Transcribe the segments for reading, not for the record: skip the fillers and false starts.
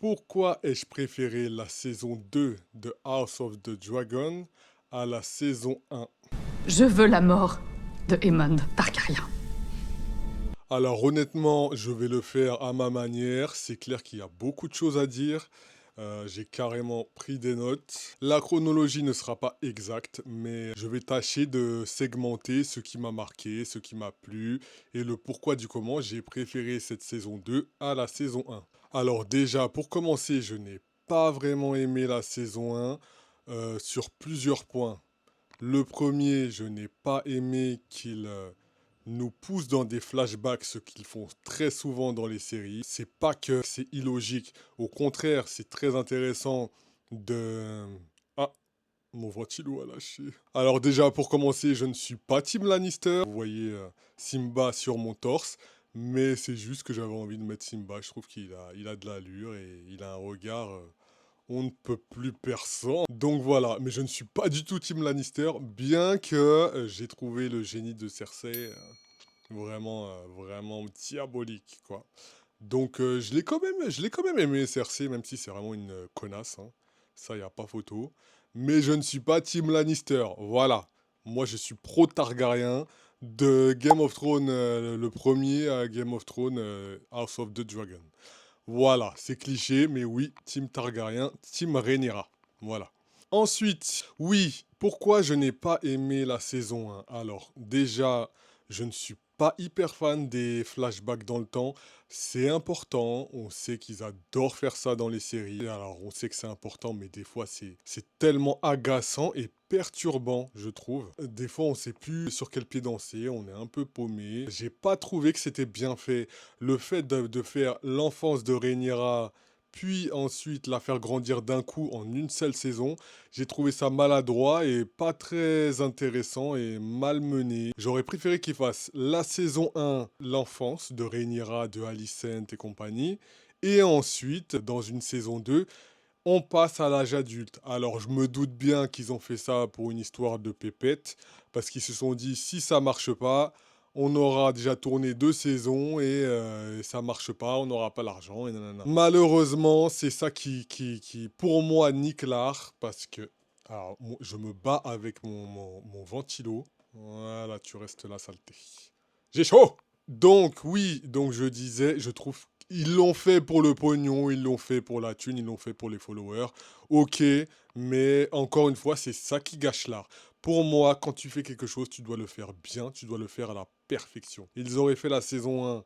Pourquoi ai-je préféré la saison 2 de House of the Dragon à la saison 1? Je veux la mort de Aemond Targaryen. Alors honnêtement, je vais le faire à ma manière. C'est clair qu'il y a beaucoup de choses à dire. J'ai carrément pris des notes. La chronologie ne sera pas exacte, mais je vais tâcher de segmenter ce qui m'a marqué, ce qui m'a plu et le pourquoi du comment j'ai préféré cette saison 2 à la saison 1. Alors déjà, pour commencer, je n'ai pas vraiment aimé la saison 1 sur plusieurs points. Le premier, je n'ai pas aimé qu'il nous pousse dans des flashbacks, ce qu'ils font très souvent dans les séries. C'est pas que c'est illogique, au contraire, c'est très intéressant de... Ah, mon ventilo a lâché. Alors déjà, pour commencer, je ne suis pas Team Lannister. Vous voyez Simba sur mon torse, mais c'est juste que j'avais envie de mettre Simba. Je trouve qu'il a de l'allure et il a un regard... on ne peut plus perçant. Donc voilà, mais je ne suis pas du tout Team Lannister, bien que j'ai trouvé le génie de Cersei vraiment diabolique, quoi. Donc je l'ai quand même aimé Cersei, même si c'est vraiment une connasse, hein. Ça, y a pas photo. Mais je ne suis pas Team Lannister, voilà. Moi, je suis pro Targaryen de Game of Thrones, le premier à Game of Thrones, House of the Dragon. Voilà, c'est cliché, mais oui, Team Targaryen, Team Rhaenyra. Voilà. Ensuite, oui, pourquoi je n'ai pas aimé la saison 1? Alors, déjà, je ne suis pas hyper fan des flashbacks dans le temps. C'est important, on sait qu'ils adorent faire ça dans les séries. Alors, on sait que c'est important, mais des fois, c'est tellement agaçant et perturbant, je trouve. Des fois, on sait plus sur quel pied danser, on est un peu paumé. J'ai pas trouvé que c'était bien fait. Le fait de faire l'enfance de Rhaenyra puis ensuite la faire grandir d'un coup en une seule saison, j'ai trouvé ça maladroit et pas très intéressant et mal mené. J'aurais préféré qu'il fasse la saison 1, l'enfance de Rhaenyra, de Alicent et compagnie, et ensuite, dans une saison 2, on passe à l'âge adulte. Alors je me doute bien qu'ils ont fait ça pour une histoire de pépette, parce qu'ils se sont dit si ça marche pas, on aura déjà tourné 2 saisons et ça marche pas, on n'aura pas l'argent et nanana. Malheureusement, c'est ça qui, pour moi, nique l'art, parce que alors, je me bats avec mon ventilo. Voilà, tu restes là, saleté. J'ai chaud! Donc oui, donc je disais, je trouve ils l'ont fait pour le pognon, ils l'ont fait pour la thune, ils l'ont fait pour les followers. Ok, mais encore une fois, c'est ça qui gâche l'art. Pour moi, quand tu fais quelque chose, tu dois le faire bien, tu dois le faire à la perfection. Ils auraient fait la saison 1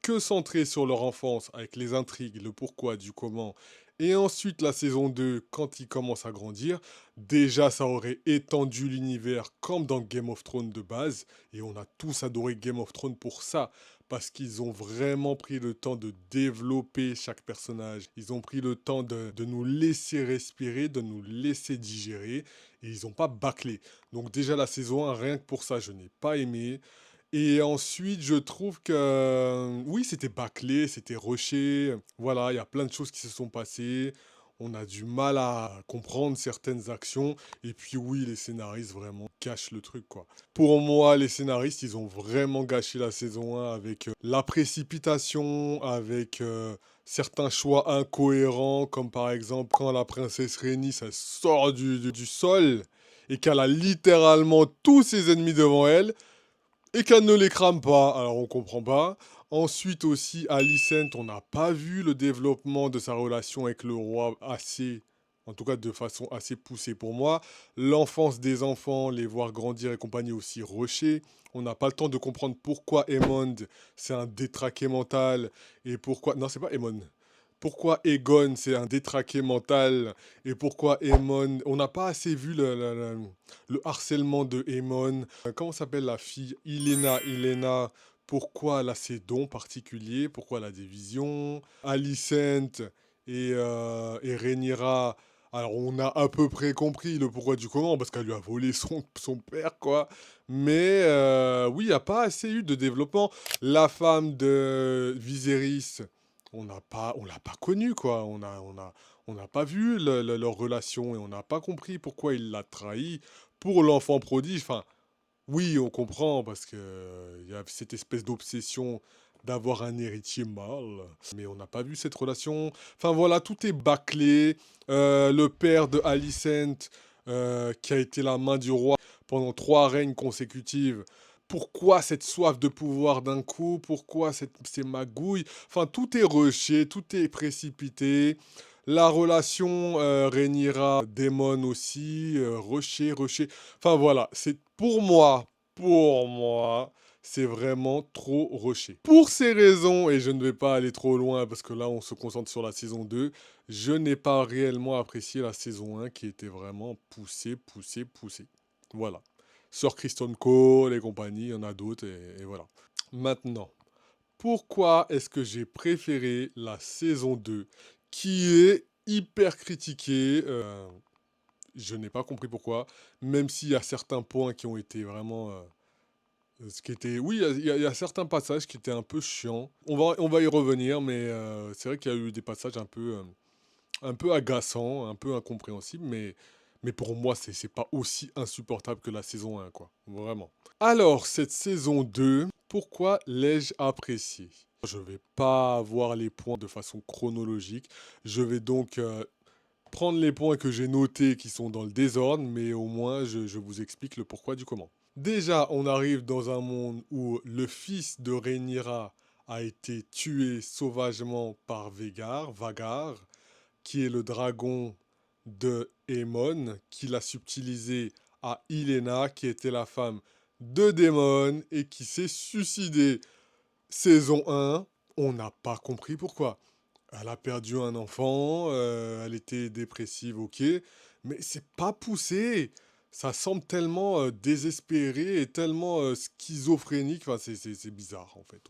que centré sur leur enfance, avec les intrigues, le pourquoi, du comment, et ensuite la saison 2, quand ils commencent à grandir, déjà ça aurait étendu l'univers comme dans Game of Thrones de base, et on a tous adoré Game of Thrones pour ça, parce qu'ils ont vraiment pris le temps de développer chaque personnage, ils ont pris le temps de nous laisser respirer, de nous laisser digérer, et ils n'ont pas bâclé. Donc déjà la saison 1, rien que pour ça, je n'ai pas aimé. Et ensuite, je trouve que oui, c'était bâclé, c'était rushé. Voilà, il y a plein de choses qui se sont passées. On a du mal à comprendre certaines actions. Et puis oui, les scénaristes vraiment gâchent le truc, quoi. Pour moi, les scénaristes, ils ont vraiment gâché la saison 1 avec la précipitation, avec certains choix incohérents, comme par exemple quand la princesse Rhaenys, elle sort du sol et qu'elle a littéralement tous ses ennemis devant elle et qu'elle ne les crame pas, alors on comprend pas. Ensuite aussi, Alicent, on n'a pas vu le développement de sa relation avec le roi assez, en tout cas de façon assez poussée pour moi. L'enfance des enfants, les voir grandir et compagnie aussi rushé. On n'a pas le temps de comprendre pourquoi Aemond, c'est un détraqué mental et pourquoi... Non, c'est pas Aemond. Pourquoi Aegon, c'est un détraqué mental et pourquoi Aemon... On n'a pas assez vu le harcèlement de Aemon. Comment s'appelle la fille? Ilena, pourquoi elle a ses dons particuliers? Pourquoi elle a des visions? Alicent et Rhaenyra, alors on a à peu près compris le pourquoi du comment, parce qu'elle lui a volé son père, quoi. Mais oui, il n'y a pas assez eu de développement. La femme de Viserys, on l'a pas connue, quoi. On n'a pas vu leur relation et on n'a pas compris pourquoi il l'a trahi pour l'enfant prodige. Enfin, oui, on comprend parce que il y a cette espèce d'obsession d'avoir un héritier mâle. Mais on n'a pas vu cette relation. Enfin voilà, tout est bâclé. Le père de Alicent, qui a été la main du roi pendant 3 règnes consécutives. Pourquoi cette soif de pouvoir d'un coup? Pourquoi ces magouilles? Enfin, tout est rushé, tout est précipité. La relation Rhaenyra-Daemon aussi, rushé, rushé. Enfin voilà, c'est pour moi, c'est vraiment trop rushé. Pour ces raisons, et je ne vais pas aller trop loin parce que là on se concentre sur la saison 2, je n'ai pas réellement apprécié la saison 1 qui était vraiment poussée, poussée, poussée. Voilà. Sir Kristen Cole et compagnie, il y en a d'autres et voilà. Maintenant, pourquoi est-ce que j'ai préféré la saison 2 qui est hyper critiquée je n'ai pas compris pourquoi, même s'il y a certains points qui ont été vraiment ce qui était, oui, il y a certains passages qui étaient un peu chiants. On va y revenir, mais c'est vrai qu'il y a eu des passages un peu agaçants, un peu incompréhensibles, mais pour moi, c'est pas aussi insupportable que la saison 1, quoi. Vraiment. Alors, cette saison 2, pourquoi l'ai-je appréciée? Je vais pas voir les points de façon chronologique. Je vais donc prendre les points que j'ai notés qui sont dans le désordre, mais au moins je vous explique le pourquoi du comment. Déjà, on arrive dans un monde où le fils de Rhaenyra a été tué sauvagement par Vagar, qui est le dragon de Aemon, qui l'a subtilisé à Helaena, qui était la femme de Daemon et qui s'est suicidée. Saison 1, on n'a pas compris pourquoi. Elle a perdu un enfant, elle était dépressive, ok, mais c'est pas poussé. Ça semble tellement désespéré et tellement schizophrénique. Enfin, c'est bizarre en fait.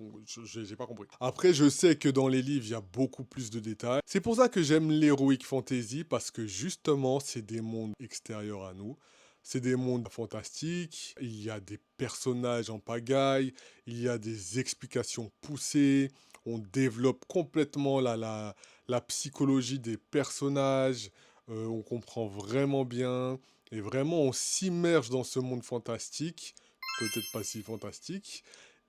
J'ai pas compris. Après, je sais que dans les livres, il y a beaucoup plus de détails. C'est pour ça que j'aime l'heroic fantasy parce que justement, c'est des mondes extérieurs à nous. C'est des mondes fantastiques. Il y a des personnages en pagaille. Il y a des explications poussées. On développe complètement la psychologie des personnages, on comprend vraiment bien, et vraiment on s'immerge dans ce monde fantastique, peut-être pas si fantastique,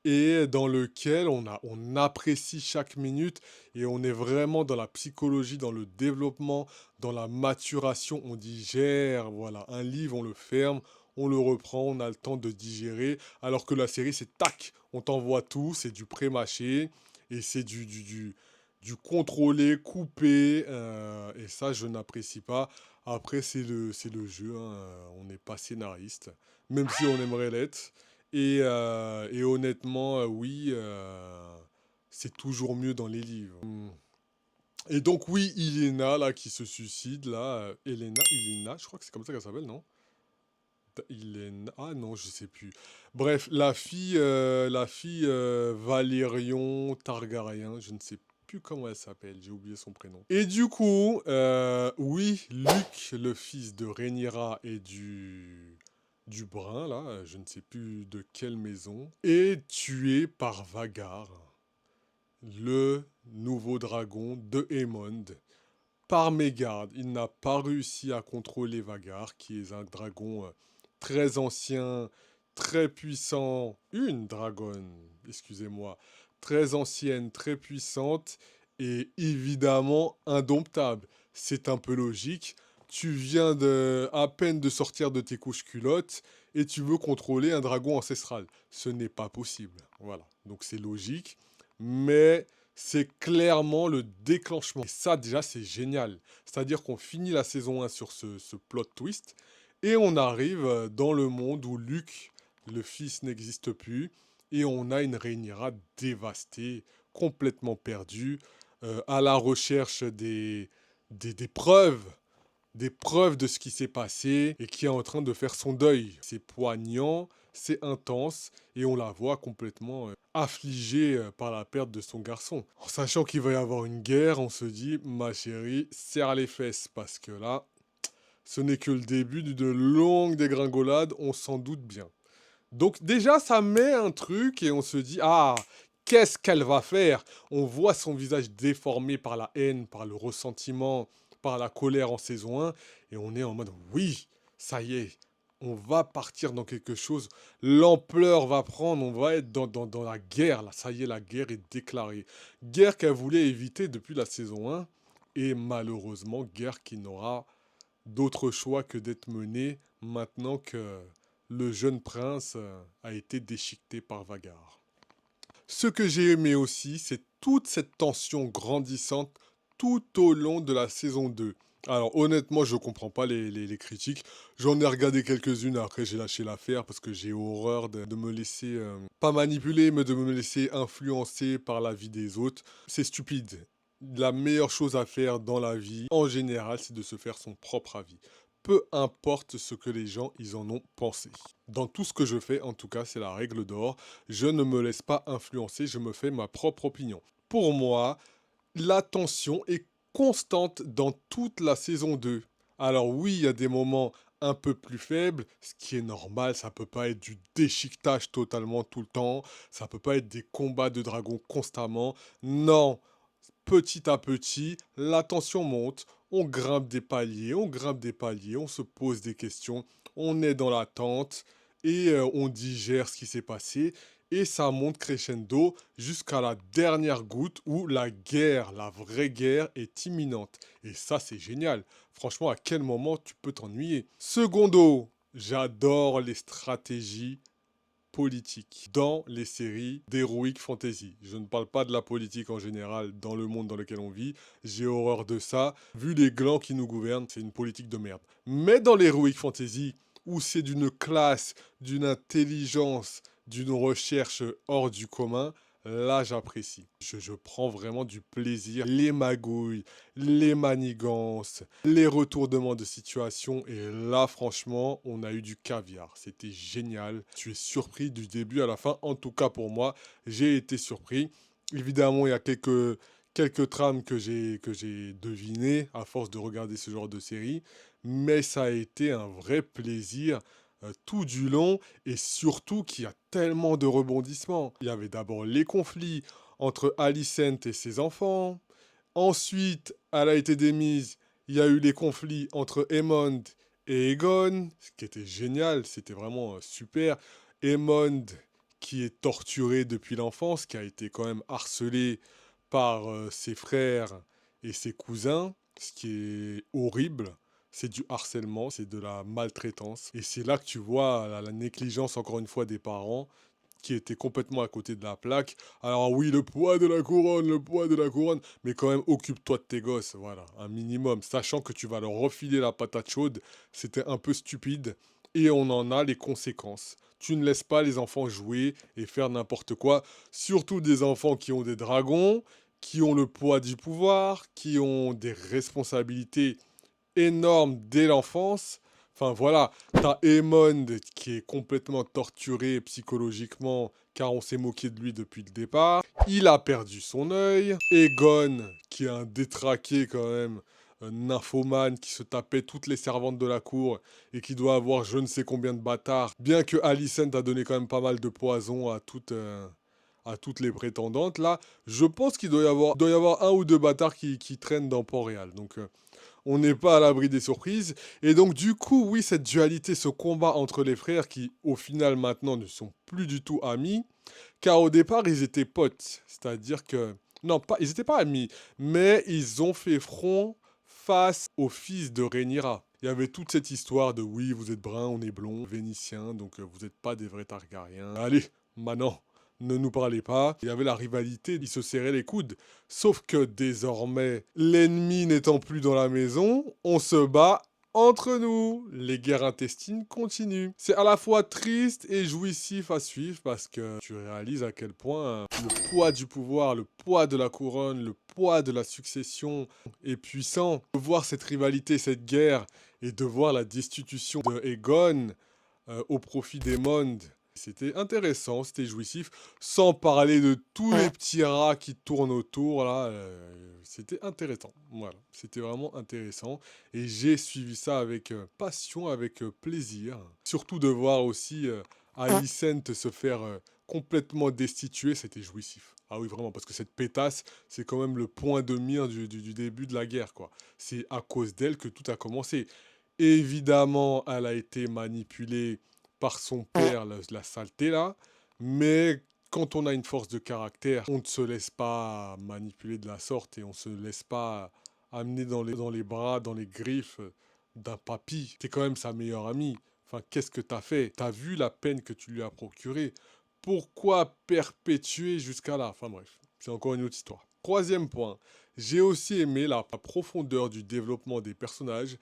et dans lequel on apprécie chaque minute, et on est vraiment dans la psychologie, dans le développement, dans la maturation, on digère, voilà, un livre, on le ferme, on le reprend, on a le temps de digérer, alors que la série, c'est tac, on t'envoie tout, c'est du pré-mâché, et c'est du contrôlé, coupé, et ça, je n'apprécie pas. Après, c'est le jeu, hein, on n'est pas scénariste, même si on aimerait l'être. Et honnêtement, oui, c'est toujours mieux dans les livres. Et donc, oui, Ilena, là, qui se suicide, là, Ilena, je crois que c'est comme ça qu'elle s'appelle, non? Ilena, ah non, je sais plus. Bref, la fille Valérion Targaryen, je ne sais plus comment elle s'appelle, j'ai oublié son prénom. Et du coup, oui, Luc, le fils de Rhaenyra et du Brun, là, je ne sais plus de quelle maison, est tué par Vagar, le nouveau dragon de Aemond, par mégarde. Il n'a pas réussi à contrôler Vagar, qui est un dragon très ancien, très puissant. Une dragonne, excusez-moi, très ancienne, très puissante et évidemment indomptable. C'est un peu logique. Tu viens à peine de sortir de tes couches culottes et tu veux contrôler un dragon ancestral. Ce n'est pas possible. Voilà. Donc c'est logique. Mais c'est clairement le déclenchement. Et ça, déjà, c'est génial. C'est-à-dire qu'on finit la saison 1 sur ce plot twist et on arrive dans le monde où Luke, le fils, n'existe plus et on a une Rhaenyra dévastée, complètement perdue, à la recherche des preuves. Des preuves de ce qui s'est passé et qui est en train de faire son deuil. C'est poignant, c'est intense et on la voit complètement affligée par la perte de son garçon. En sachant qu'il va y avoir une guerre, on se dit, ma chérie, serre les fesses parce que là, ce n'est que le début d'une longue dégringolade, on s'en doute bien. Donc déjà, ça met un truc et on se dit, ah, qu'est-ce qu'elle va faire? On voit son visage déformé par la haine, par le ressentiment, par la colère en saison 1, et on est en mode, oui, ça y est, On va partir dans quelque chose, l'ampleur va prendre, on va être dans la guerre, là, ça y est, la guerre est déclarée. Guerre qu'elle voulait éviter depuis la saison 1, et malheureusement, guerre qui n'aura d'autre choix que d'être menée maintenant que le jeune prince a été déchiqueté par Vagar. Ce que j'ai aimé aussi, c'est toute cette tension grandissante tout au long de la saison 2. Alors honnêtement, je comprends pas les critiques. J'en ai regardé quelques-unes, après j'ai lâché l'affaire parce que j'ai horreur de me laisser, pas manipuler, mais de me laisser influencer par la vie des autres. C'est stupide. La meilleure chose à faire dans la vie, en général, c'est de se faire son propre avis. Peu importe ce que les gens ils en ont pensé. Dans tout ce que je fais, en tout cas, c'est la règle d'or. Je ne me laisse pas influencer, je me fais ma propre opinion. Pour moi, la tension est constante dans toute la saison 2. Alors oui, il y a des moments un peu plus faibles, ce qui est normal, ça peut pas être du déchiquetage totalement tout le temps, ça peut pas être des combats de dragons constamment. Non, petit à petit, la tension monte, on grimpe des paliers, on grimpe des paliers, on se pose des questions, on est dans l'attente et on digère ce qui s'est passé et ça monte crescendo jusqu'à la dernière goutte où la guerre, la vraie guerre est imminente. Et ça, c'est génial. Franchement, à quel moment tu peux t'ennuyer? Secondo, j'adore les stratégies politique dans les séries d'Heroic Fantasy. Je ne parle pas de la politique en général dans le monde dans lequel on vit. J'ai horreur de ça. Vu les glands qui nous gouvernent, c'est une politique de merde. Mais dans l'Heroic Fantasy, où c'est d'une classe, d'une intelligence, d'une recherche hors du commun, là j'apprécie. Je prends vraiment du plaisir. Les magouilles, les manigances, les retournements de situation. Et là, franchement, on a eu du caviar. C'était génial. Tu es surpris du début à la fin. En tout cas, pour moi, j'ai été surpris. Évidemment, il y a quelques trames que j'ai devinées à force de regarder ce genre de série. Mais ça a été un vrai plaisir tout du long et surtout qu'il y a tellement de rebondissements. Il y avait d'abord les conflits entre Alicent et ses enfants. Ensuite, elle a été démise. Il y a eu les conflits entre Aemond et Aegon, ce qui était génial, c'était vraiment super. Aemond, qui est torturé depuis l'enfance, qui a été quand même harcelé par ses frères et ses cousins, ce qui est horrible. C'est du harcèlement, c'est de la maltraitance. Et c'est là que tu vois la négligence, encore une fois, des parents qui était complètement à côté de la plaque. Alors oui, le poids de la couronne, mais quand même, occupe-toi de tes gosses, voilà, un minimum, sachant que tu vas leur refiler la patate chaude, c'était un peu stupide, et on en a les conséquences. Tu ne laisses pas les enfants jouer et faire n'importe quoi, surtout des enfants qui ont des dragons, qui ont le poids du pouvoir, qui ont des responsabilités énorme dès l'enfance. Enfin voilà, t'as Aemond qui est complètement torturé psychologiquement car on s'est moqué de lui depuis le départ. Il a perdu son œil. Aegon qui est un détraqué quand même, un nymphomane qui se tapait toutes les servantes de la cour et qui doit avoir je ne sais combien de bâtards. Bien que Alicent a donné quand même pas mal de poison à toutes les prétendantes là, je pense qu'il doit y avoir un ou deux bâtards qui traînent dans Port-Réal. Donc on n'est pas à l'abri des surprises. Et donc du coup, oui, cette dualité, ce combat entre les frères qui, au final, maintenant, ne sont plus du tout amis, car au départ, ils étaient potes. C'est-à-dire que... Non, pas, ils n'étaient pas amis, mais ils ont fait front face au fils de Rhaenyra. Il y avait toute cette histoire de oui, vous êtes brun, on est blond, vénitien, donc vous n'êtes pas des vrais Targaryens. Allez, maintenant, ne nous parlez pas. Il y avait la rivalité, ils se serraient les coudes. Sauf que désormais, l'ennemi n'étant plus dans la maison, on se bat entre nous. Les guerres intestines continuent. C'est à la fois triste et jouissif à suivre parce que tu réalises à quel point le poids du pouvoir, le poids de la couronne, le poids de la succession est puissant. De voir cette rivalité, cette guerre et de voir la destitution de Aegon au profit des mondes. C'était intéressant, c'était jouissif, sans parler de tous les petits rats qui tournent autour, là, c'était intéressant, voilà, c'était vraiment intéressant, et j'ai suivi ça avec passion, avec plaisir, surtout de voir aussi Alicent se faire complètement destituer, c'était jouissif. Ah oui, vraiment, parce que cette pétasse, c'est quand même le point de mire du début de la guerre, quoi. C'est à cause d'elle que tout a commencé. Évidemment, elle a été manipulée par son père, la saleté là. Mais quand on a une force de caractère, on ne se laisse pas manipuler de la sorte et on ne se laisse pas amener dans les bras, dans les griffes d'un papy. T'es quand même sa meilleure amie. Enfin, qu'est-ce que t'as fait? T'as vu la peine que tu lui as procurée? Pourquoi perpétuer jusqu'à là? Enfin bref, c'est encore une autre histoire. Troisième point, j'ai aussi aimé la profondeur du développement des personnages.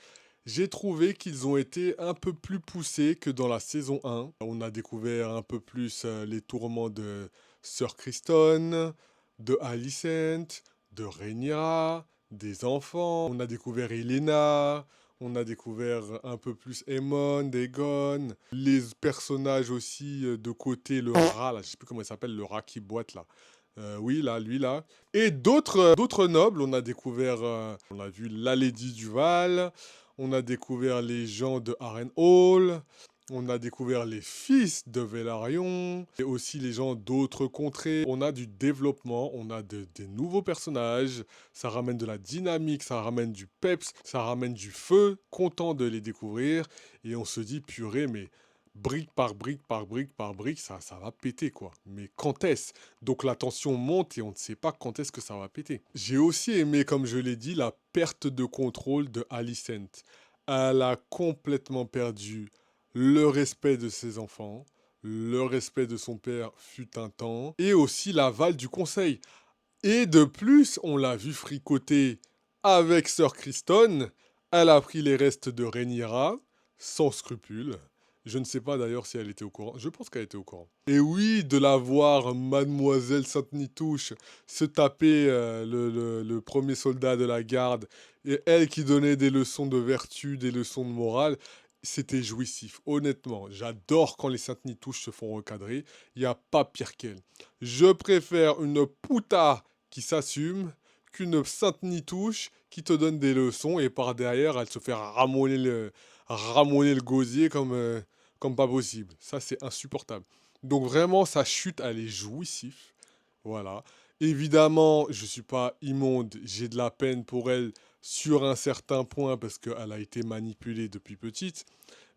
J'ai trouvé qu'ils ont été un peu plus poussés que dans la saison 1. On a découvert un peu plus les tourments de Sir Criston, de Alicent, de Rhaenyra, des enfants. On a découvert Elena, on a découvert un peu plus Aemon, Aegon, les personnages aussi de côté, le rat, là, je sais plus comment il s'appelle, le rat qui boite là. Oui, là, lui là. Et d'autres nobles, on a découvert, on a vu la Lady Duval, on a découvert les gens de Harrenhal, on a découvert les fils de Velaryon, et aussi les gens d'autres contrées. On a du développement, on a des nouveaux personnages, ça ramène de la dynamique, ça ramène du peps, ça ramène du feu, content de les découvrir, et on se dit, purée, mais brique par brique, par brique, par brique, ça va péter, quoi. Mais quand est-ce? Donc la tension monte et on ne sait pas quand est-ce que ça va péter. J'ai aussi aimé, comme je l'ai dit, la perte de contrôle de Alicent. Elle a complètement perdu le respect de ses enfants, le respect de son père fut un temps, et aussi l'aval du conseil. Et de plus, on l'a vu fricoter avec Sir Criston. Elle a pris les restes de Rhaenyra, sans scrupule. Je ne sais pas d'ailleurs si elle était au courant. Je pense qu'elle était au courant. Et oui, de la voir Mademoiselle Sainte-Nitouche se taper le premier soldat de la garde, et elle qui donnait des leçons de vertu, des leçons de morale, c'était jouissif. Honnêtement, j'adore quand les Sainte-Nitouches se font recadrer. Il n'y a pas pire qu'elle. Je préfère une puta qui s'assume qu'une sainte nitouche qui te donne des leçons et par derrière elle se fait ramoner le gosier comme pas possible. Ça c'est insupportable. Donc vraiment sa chute elle est jouissive. Voilà. Évidemment je suis pas immonde, j'ai de la peine pour elle sur un certain point parce qu'elle a été manipulée depuis petite.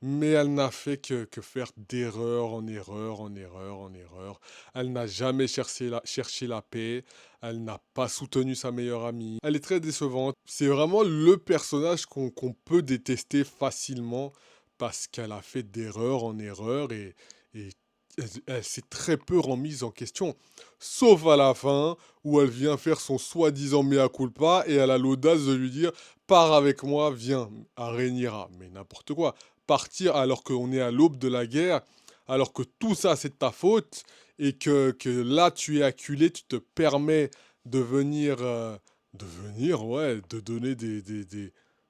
Mais elle n'a fait que faire d'erreur en erreur, en erreur, en erreur. Elle n'a jamais cherché la paix. Elle n'a pas soutenu sa meilleure amie. Elle est très décevante. C'est vraiment le personnage qu'on peut détester facilement parce qu'elle a fait d'erreur en erreur et elle s'est très peu remise en question. Sauf à la fin où elle vient faire son soi-disant mea culpa et elle a l'audace de lui dire pars avec moi, viens à Rhaenyra. Mais n'importe quoi. Partir alors qu'on est à l'aube de la guerre, alors que tout ça c'est de ta faute, et que là tu es acculé, tu te permets ouais, de donner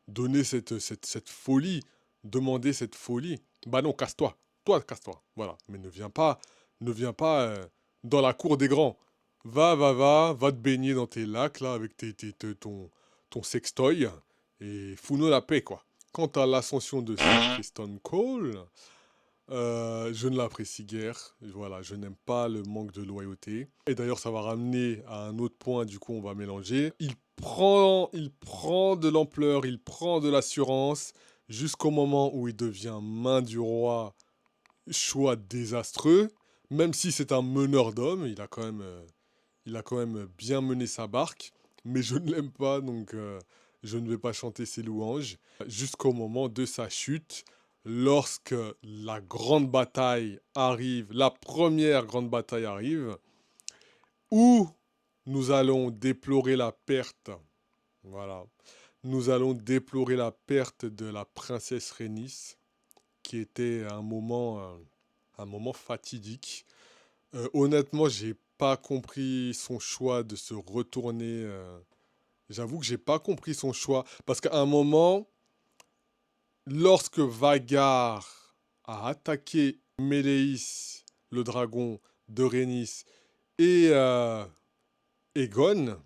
donner cette folie, demander cette folie. Bah non, casse-toi, toi casse-toi, voilà. Mais ne viens pas dans la cour des grands. Va te baigner dans tes lacs là avec ton sextoy et fous-nous la paix quoi. Quant à l'ascension de Sir Criston Cole, je ne l'apprécie guère. Voilà, je n'aime pas le manque de loyauté. Et d'ailleurs, ça va ramener à un autre point, du coup, on va mélanger. Il prend de l'ampleur, il prend de l'assurance, jusqu'au moment où il devient main du roi, choix désastreux. Même si c'est un meneur d'hommes, il a quand même bien mené sa barque. Mais je ne l'aime pas, donc je ne vais pas chanter ses louanges. Jusqu'au moment de sa chute, lorsque la grande bataille arrive, la première grande bataille arrive, où nous allons déplorer la perte, voilà, nous allons déplorer la perte de la princesse Rhaenys, qui était un moment fatidique. Honnêtement, j'ai pas compris son choix de se retourner. J'avoue que j'ai pas compris son choix. Parce qu'à un moment, lorsque Vagar a attaqué Méléis, le dragon de Rhaenys, et Aegon,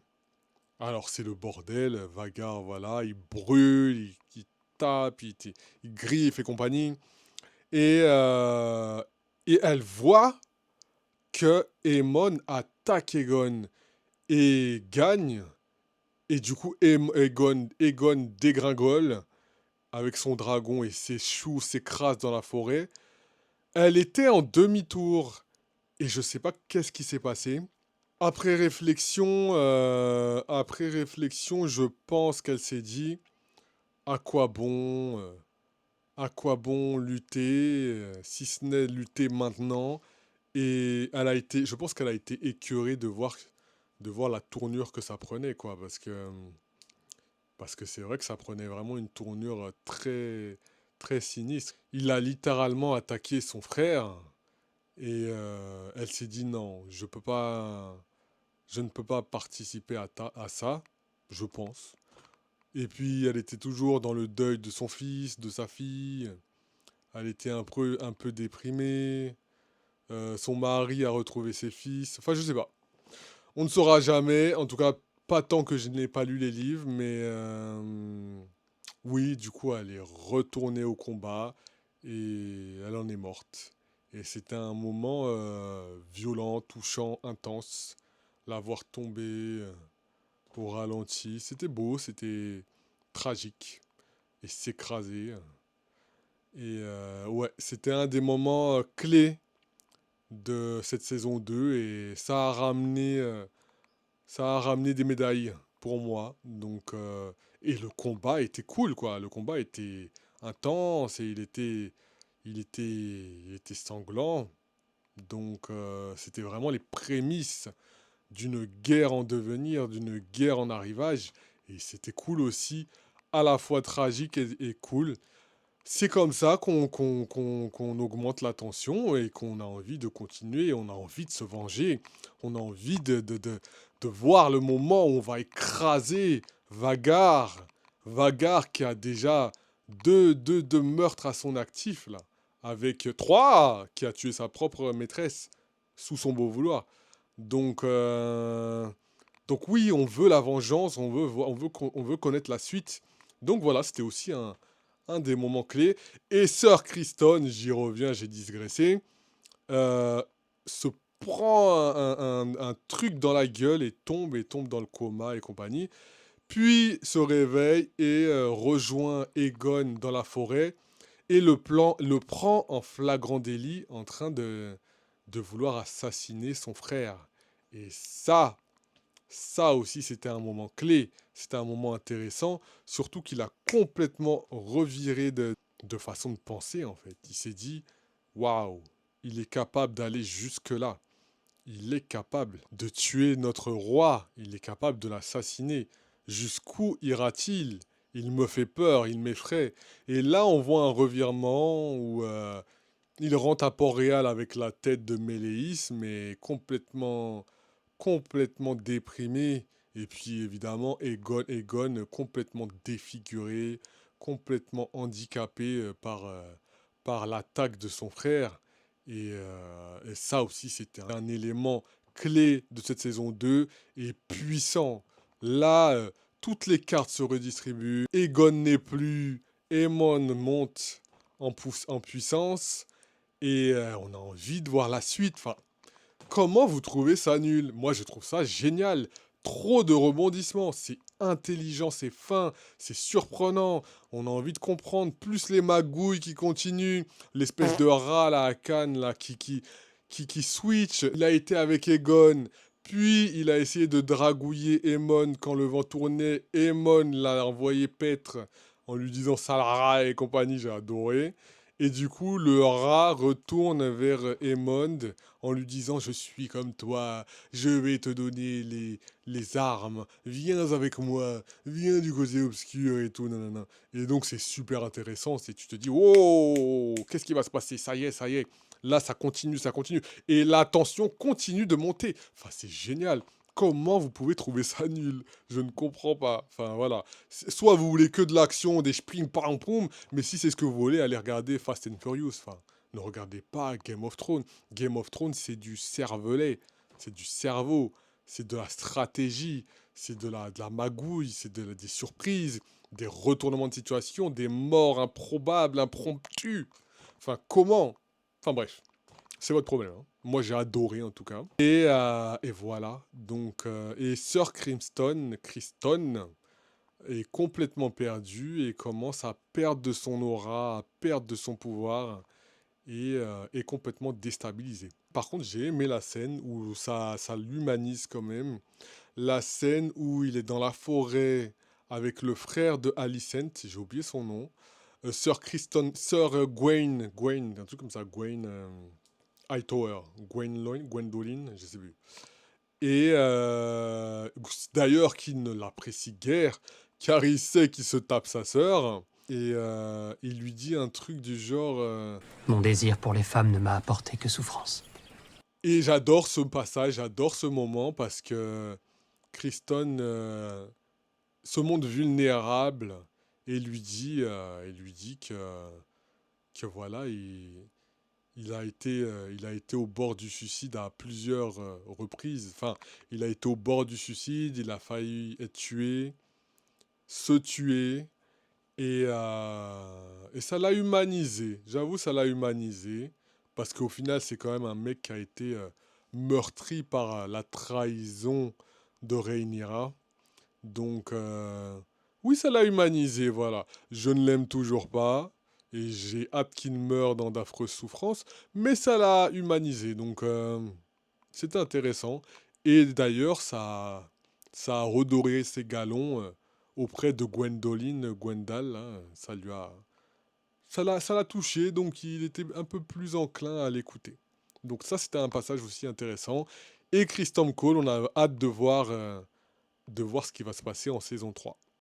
alors c'est le bordel. Vagar, voilà, il brûle, il tape, il griffe et compagnie. Et, euh, et elle voit que Aemon attaque Aegon et gagne. Et du coup, Aegon dégringole. avec son dragon et ses choux s'écrase dans la forêt. Elle était en demi-tour et je sais pas qu'est-ce qui s'est passé. Après réflexion, je pense qu'elle s'est dit à quoi bon lutter, si ce n'est lutter maintenant. Et je pense qu'elle a été écœurée de voir la tournure que ça prenait, quoi, parce que c'est vrai que ça prenait vraiment une tournure très, très sinistre. Il a littéralement attaqué son frère et elle s'est dit non, je ne peux pas participer à ça, je pense. Et puis elle était toujours dans le deuil de son fils, de sa fille. Elle était un peu déprimée. Son mari a retrouvé ses fils. Enfin, je sais pas. On ne saura jamais. En tout cas, pas tant que je n'ai pas lu les livres. Mais oui, du coup, elle est retournée au combat et elle en est morte. Et c'était un moment violent, touchant, intense. La voir tomber au ralenti. C'était beau, c'était tragique. Et s'écraser. Et ouais, c'était un des moments clés de cette saison 2 et ça a ramené des médailles pour moi. Donc, et le combat était cool, quoi. Le combat était intense et il était sanglant. Donc, c'était vraiment les prémices d'une guerre en devenir, d'une guerre en arrivage. Et c'était cool aussi, à la fois tragique et cool. C'est comme ça qu'on augmente la tension et qu'on a envie de continuer, on a envie de se venger, on a envie de voir le moment où on va écraser Vagar. Vagar qui a déjà deux meurtres à son actif, là, avec trois qui a tué sa propre maîtresse sous son beau vouloir. Donc, donc oui, on veut la vengeance, on veut connaître la suite. Donc voilà, c'était aussi un des moments clés. Et Sir Criston, j'y reviens, j'ai digressé, euh, se prend un truc dans la gueule et tombe dans le coma et compagnie. Puis se réveille et rejoint Aegon dans la forêt et le prend en flagrant délit en train de vouloir assassiner son frère. Et ça aussi, c'était un moment clé, c'était un moment intéressant, surtout qu'il a complètement reviré de façon de penser, en fait. Il s'est dit, waouh, il est capable d'aller jusque-là. Il est capable de tuer notre roi, il est capable de l'assassiner. Jusqu'où ira-t-il? Il me fait peur, il m'effraie. Et là, on voit un revirement où il rentre à Port-Réal avec la tête de Méléis, mais complètement déprimé. Et puis évidemment, Egon complètement défiguré, complètement handicapé par l'attaque de son frère. Et ça aussi, c'était un élément clé de cette saison 2 et puissant. Là, toutes les cartes se redistribuent. Egon n'est plus. Aemon monte en puissance. Et on a envie de voir la suite. Enfin, comment vous trouvez ça nul? Moi, je trouve ça génial. Trop de rebondissements. C'est intelligent, c'est fin, c'est surprenant. On a envie de comprendre. Plus les magouilles qui continuent. L'espèce de rat là, à Cannes là, qui switch. Il a été avec Egon. Puis il a essayé de dragouiller Aemon quand le vent tournait. Aemon l'a envoyé paître en lui disant sale rat et compagnie. J'ai adoré. Et du coup, le rat retourne vers Aemond en lui disant je suis comme toi, je vais te donner les armes, viens avec moi, viens du côté obscur et tout, nanana. Et donc c'est super intéressant, tu te dis oh, qu'est-ce qui va se passer? Ça y est, ça y est. Là, ça continue, ça continue. Et la tension continue de monter. Enfin, c'est génial. Comment vous pouvez trouver ça nul? Je ne comprends pas. Enfin, voilà. Soit vous voulez que de l'action, des spring, pam, poum, mais si c'est ce que vous voulez, allez regarder Fast and Furious. Enfin, ne regardez pas Game of Thrones. Game of Thrones, c'est du cervelet, c'est du cerveau, c'est de la stratégie, c'est de la magouille, des surprises, des retournements de situation, des morts improbables, impromptus. Enfin, comment? Enfin bref, c'est votre problème, hein. Moi, j'ai adoré en tout cas. Et voilà. Donc, et Sir Criston, est complètement perdu et commence à perdre de son aura, à perdre de son pouvoir et est complètement déstabilisé. Par contre, j'ai aimé la scène où ça l'humanise quand même. La scène où il est dans la forêt avec le frère de Alicent, j'ai oublié son nom, Sir Gawain, un truc comme ça, Gawain Hightower, Gwendoline, je sais plus. Et d'ailleurs, qui ne l'apprécie guère, car il sait qu'il se tape sa sœur. Et il lui dit un truc du genre. Mon désir pour les femmes ne m'a apporté que souffrance. Et j'adore ce passage, j'adore ce moment parce que Criston se montre vulnérable et il lui dit que voilà, il a été au bord du suicide à plusieurs reprises. Enfin, il a été au bord du suicide, il a failli être tué, se tuer, et ça l'a humanisé. J'avoue, ça l'a humanisé, parce qu'au final, c'est quand même un mec qui a été meurtri par la trahison de Rhaenyra. Donc, oui, ça l'a humanisé, voilà. Je ne l'aime toujours pas, et j'ai hâte qu'il meure dans d'affreuses souffrances, mais ça l'a humanisé, donc c'est intéressant. Et d'ailleurs, ça a redoré ses galons auprès de Gwendoline, Gwendal, là, ça l'a touché, donc il était un peu plus enclin à l'écouter. Donc ça, c'était un passage aussi intéressant. Et Criston Cole, on a hâte de voir ce qui va se passer en saison 3.